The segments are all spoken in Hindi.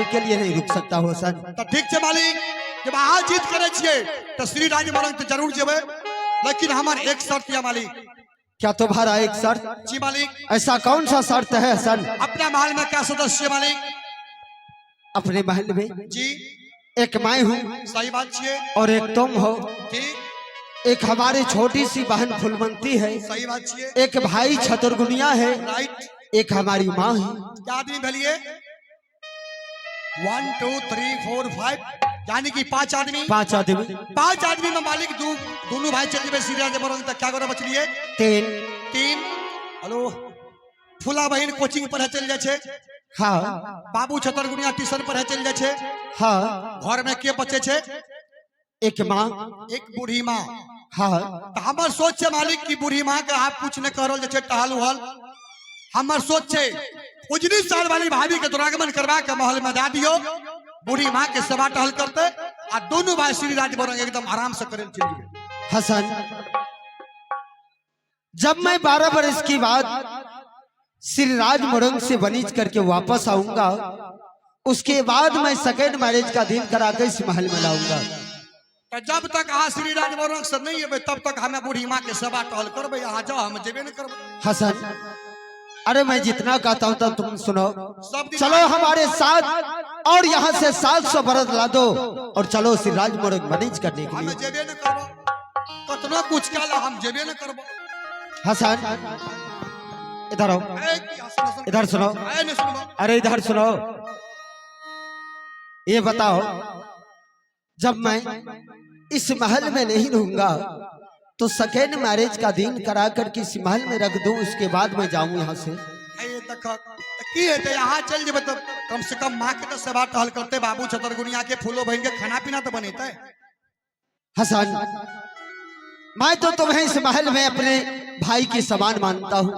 पल के लिए नहीं रुक सकता हो सन। तो ठीक है मालिक, जब अहाँ जीत करे छिए तो श्री राज मरंग तो जरूर जेबे, लेकिन हमार एक शर्त है मालिक। क्या तुम्हारा एक शर्त? जी मालिक। ऐसा कौन सा शर्त है सन? अपना महल में क्या सदस्य मालिक? अपने महल में जी एक मैं हूँ, सही बात छे, और एक तुम हो, ठीक, एक हमारी छोटी सी बहन फुलवंती है, सही बात छे, एक भाई छतरगुनिया है, राइट, एक हमारी माँ है। क्या आदमी भलिए? 1 2 3 4 5, यानी कि 5 आदमी। 5 आदमी। 5 आदमी में मालिक दोनों भाई चल जेबे श्री राज मरंग तक। क्या करे बचलिए? 3। हेलो, फुला बहन कोचिंग पढ़े चल जाए छे। हाँ। बाबू छतरगुनिया ट्यूशन पढ़े चल जाए छे। हाँ। घर में के बचे छे? एक माँ, एक बूढ़ी माँ। हाँ। तो हमार सोच है मालिक की बूढ़ी माँ का आप कुछ न करल जाए टहल उहल। हमार सोच है उजनी साल वाली भाभी के दुरागमन करवा के महल में दे दियो, बूढ़ी माँ के सेवा टहल करते और दोनों भाई श्री राज मरंग एकदम आराम से करे चल जेबे। हसन, जब मैं 12 वर्ष की बाद श्री राज मरंग से वनीज करके वापस आऊंगा, उसके बाद मैं सेकेंड मैरिज का दिन करा के इस महल में लाऊंगा। तो जब तक अहाँ श्री राज मरंग से नहीं अबे तब तक हमें बूढ़ी माँ के सेवा टहल करबे। यहाँ जाओ, हम जेबे नहीं करबे। हसन, अरे मैं जितना कहता हूँ तो तुम सुनो। सब चलो हमारे साथ और यहाँ से 700 बरस ला दो और चलो श्री राज मरंग वनीज करने के हमें लिए। जेबे नहीं करबो, कतनो कुछ कहला हम जेबे नहीं करबो। हसन, इधर आओ, इधर सुनो। अरे इधर सुनो, ये बताओ, जब मैं इस महल में नहीं रहूंगा तो सेकेंड मैरिज का दिन करा कर के इस महल में रख दूं, उसके बाद मैं जाऊं यहाँ से। की है यहाँ चल जेबे तो कम से कम माँ के तो सेवा टहल करते, बाबू छतरगुनिया के फूलो बहन के खाना पीना तो बनेता है। हसन, मैं तो तुम्हें इस महल में अपने भाई की समान मानता हूँ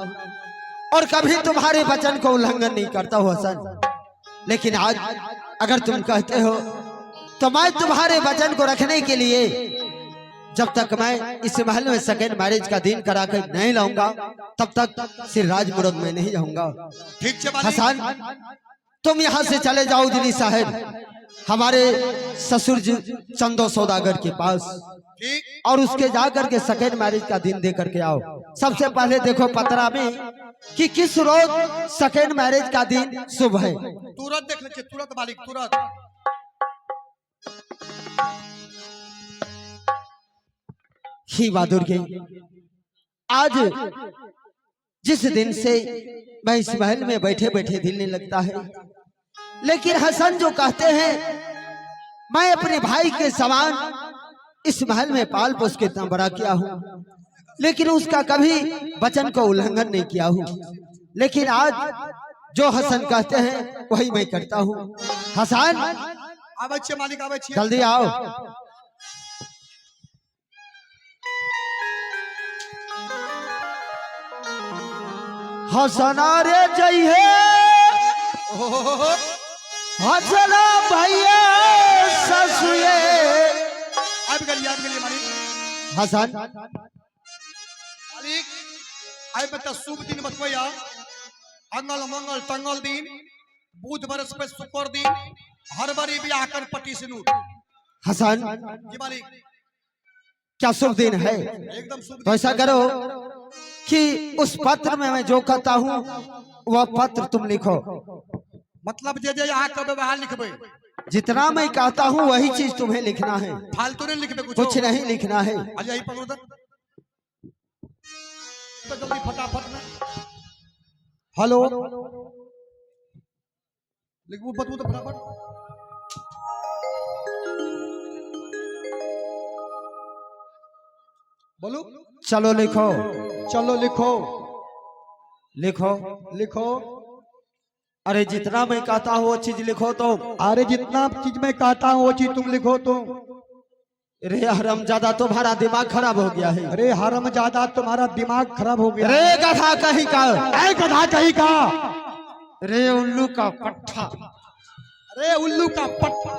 और कभी तुम्हारे वचन को उल्लंघन नहीं करता हूँ हसन, लेकिन आज अगर तुम कहते हो तो मैं तुम्हारे वचन को रखने के लिए जब तक मैं इस महल में सेकेंड मैरिज का दिन करा कर नहीं लाऊंगा तब तक श्री राज मरंग में नहीं जाऊंगा। ठीक है हसन, तुम यहाँ से चले जाओ दिल्ली साहब, हमारे ससुर जी चंदो सौदागर के पास, और उसके जाकर के सेकेंड मैरिज का दिन दे करके आओ। सबसे पहले देखो पत्रा में कि किस रोज सेकेंड मैरिज का दिन शुभ है। तुरंत देख लीजिए, तुरंत मालिक, तुरंत। ही बहादुर के आज जिस दिन से मैं इस महल में बैठे बैठे दिल नहीं लगता है, लेकिन हसन जो कहते हैं मैं अपने भाई के समान इस महल में पाल पोस के इतना बड़ा किया हूँ, लेकिन उसका कभी वचन को उल्लंघन नहीं किया हूँ, लेकिन आज जो हसन कहते हैं वही मैं करता हूँ। हसन, आवे मालिक, आवे जल्दी आओ। हसना रे जय है, हसना भैया ससुए। आप गलिए मालिक। हसन, मालिक आई बता शुभ दिन बतवैया, अंगल मंगल तंगल दिन, बुध बरस पे शुक्र दिन, हर बारी भी आकर पट्टी से नूर। हसन, जी मालिक, क्या शुभ दिन है? एकदम शुभ तो ऐसा करो कि उस पत्र में मैं जो कहता हूँ वह पत्र तुम लिखो। मतलब जे यहाँ का व्यवहार लिखबे, जितना मैं कहता हूँ वही चीज तुम्हें लिखना है, फालतू नहीं लिखबे, कुछ नहीं लिखना है। आज यही पकड़ो तो जल्दी फटाफट में। हेलो, लिखबू बतबू तो फटाफट। बोलो, चलो लिखो, चलो लिखो, लिखो, लिखो। अरे जितना मैं कहता हूँ वो चीज लिखो तुम। अरे जितना चीज मैं कहता हूँ वो चीज तुम लिखो तुम। रे हरामजादा तुम्हारा दिमाग खराब हो गया है। अरे हरामजादा तुम्हारा दिमाग खराब हो गया। रे गधा कहीं का, अरे गधा कहीं का, रे उल्लू का पट्टा, अरे उल्लू का पट्टा।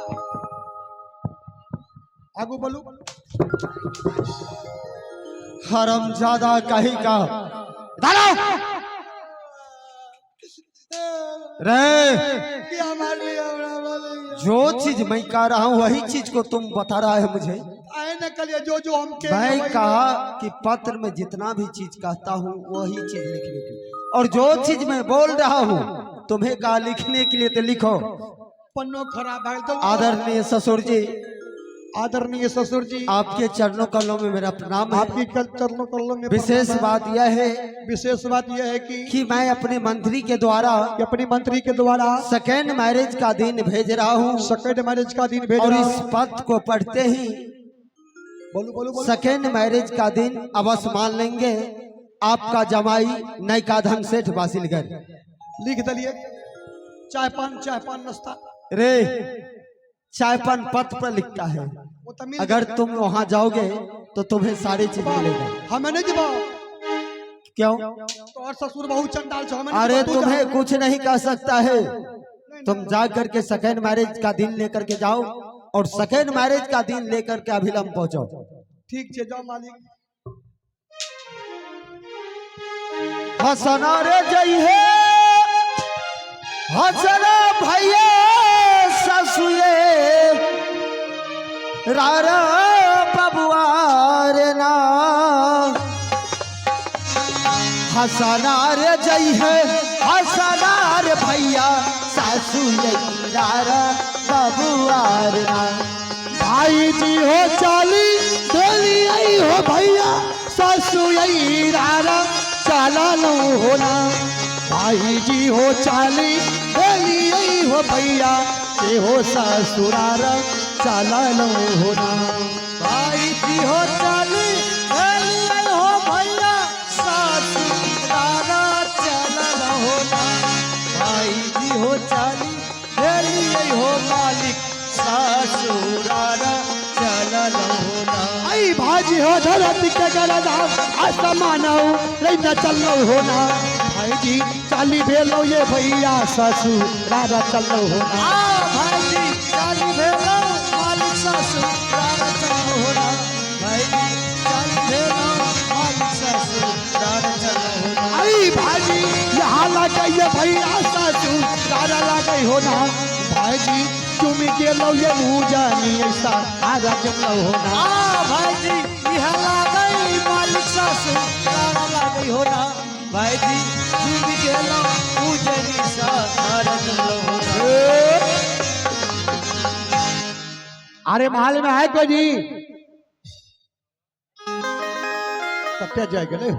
आगू बोलो। हरामजादा कहीं का, रे क्या मार लिया जो चीज मैं कह रहा हूँ वही चीज को तुम बता रहा है मुझे। आए न कलिए जो हम के मैं कहा कि पत्र में जितना भी चीज कहता हूँ वही चीज लिखने के लिए, और जो चीज मैं बोल रहा हूँ तुम्हें कहा लिखने के लिए तो लिखो। पन्नो खराब है तो आदरणीय ससुर जी, आदरणीय ससुर जी, आपके चरणों कमलों में मेरा प्रणाम है। आपकी चरणों कमलों में विशेष बात यह है विशेष बात यह है कि मैं अपने मंत्री के द्वारा अपनी मंत्री के द्वारा सेकेंड मैरिज का दिन भेज रहा हूँ, सेकंड मैरिज का दिन भेज और रहा इस हूं। पत्र को पढ़ते ही बोलो बोलो बोलो। सेकेंड मैरिज का दिन अवश्य मान लेंगे। आपका जमाई नयका धन सेठ बासिलगर। लिख दलिए चाय पान नाश्ता। रे चायपन पत्र पर लिखता है, वो तो मिल अगर तुम वहां जाओगे तो तुम्हें सारी चीज मिलेगा। हमें नहीं जीवा क्यों? तो और ससुर बहुत चंडाल छो हमें अरे नहीं जीवा, तू तुम्हें जा। कुछ नहीं कह सकता है। तुम जा करके सेकेंड मैरिज का दिन लेकर के जाओ, और सेकेंड मैरिज का दिन लेकर के अभिलंब पहुंचो। ठीक छे जाओ मालिक। हसना रे जय है हसना भैया ससुए रारा बबुआ रे ना। हसना रे जय है हसना रे भैया ससुए रारा बबुआ रे ना। भाई जी हो चाली डोली आई हो भैया सासू यही रारा चाला लो होना। भाई जी हो चाली डोली आई हो भैया के हो ससुरारा चाला लो होना। भाई जी हो चाली डोली आई हो भैया ससुरारा चाला लो होना। भाई जी हो चाली डोली आई हो मालिक ससुरारा चला होना। आई भाजी हो धरती के गलदा आसमानो रही न चलो होना। भाई जी चाली भेलो ये भैया ससुरारा चलो होना। भाई जी चाली भेलो मालिक ससुरारा चलो होना। भाई जी चाली भेलो मालिक ससुरारा चलो होना। आई भाजी यहाँ लगे ये भैया ससुरारा लगे होना। भाई जी तुम के लो ये जानी ऐसा आरा जम लो होना। भाई जी यह लागई मालिक ससुरारा लागई होना। भाई जी तुम के लो जानी सा आरा जम लो होना। अरे महल में है कोई जी कब जाएगा ले।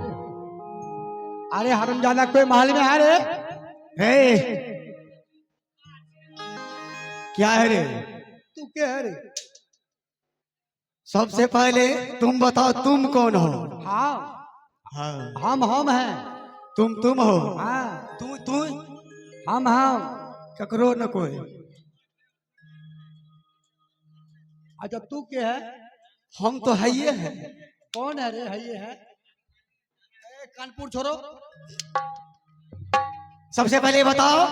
अरे हरमजादा कोई महल में है रे। हे क्या है रे? तू क्या है रे? सबसे पहले तुम बताओ तुम कौन हो? हाँ हाँ हम हैं। तुम हो? हाँ तू हम ककरो न कोई। अच्छा तू क्या है? हम तो है ये है। कौन है रे? है ये है कानपुर छोड़ो। सबसे पहले बताओ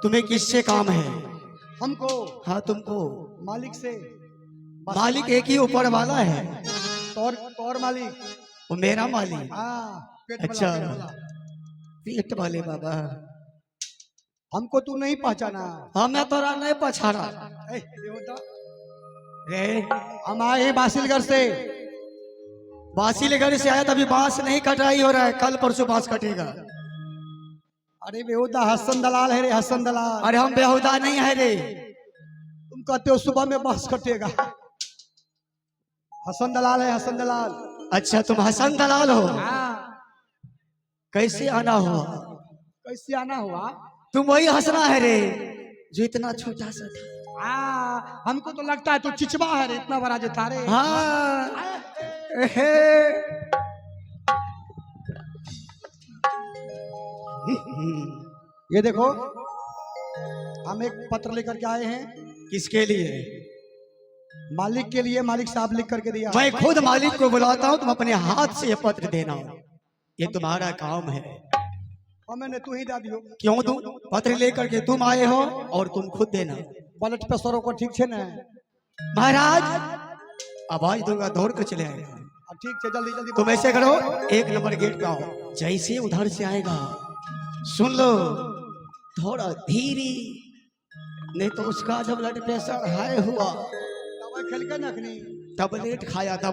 तुम्हें किससे काम है? हमको हाँ तुमको। मालिक से। मालिक एक ही ऊपर वाला है। तौर मालिक वो मेरा मालिक। हाँ पेट अच्छा। वाला, पेट वाला। पेट वाले बाबा। हमको तू नहीं पहचाना। हाँ मैं तोरा नहीं पछाड़ा। ए, देवता। रे हम आए हैं बासिलगढ़ से। बासिलगढ़ से आया तभी बांस नहीं कटाई हो रहा है, कल परसों बांस कटेगा। अरे बेहुदा हसन दलाल है रे, हसन दलाल। अरे हम बेहुदा नहीं है रे। तुम कहते हो सुबह में बांस कटेगा। हसन दलाल है, हसन दलाल। अच्छा तुम हसन दलाल हो? हाँ। कैसे आना हुआ? कैसे आना हुआ? तुम वही हंसना है रे जो इतना छोटा सा था। हाँ हमको तो लगता है तू चिचवा है रे, इतना बड़ा जो था रे। हाँ ये देखो हम एक पत्र लेकर के आए हैं। किसके लिए? मालिक के लिए। मालिक साहब लिख करके दिया। मैं खुद मालिक को बुलाता हूँ, तुम अपने हाथ से ये पत्र देना, ये तुम्हारा काम है। मैंने तू ही दे दियो। क्यों तुम पत्र लेकर के तुम आए हो और तुम खुद देना। बलट पे सरों को ठीक है ना? महाराज आवाज दूंगा दौड़ कर चले आएगा। ठीक है जल्दी जल्दी। तुम ऐसे करो, 1 नंबर गेट पे आओ, जैसे उधर से आएगा सुन लो, थोड़ा धीरे नहीं तो उसका जब ब्लड प्रेशर हाई हुआ दवाई खेल के नखनी टैबलेट खाया था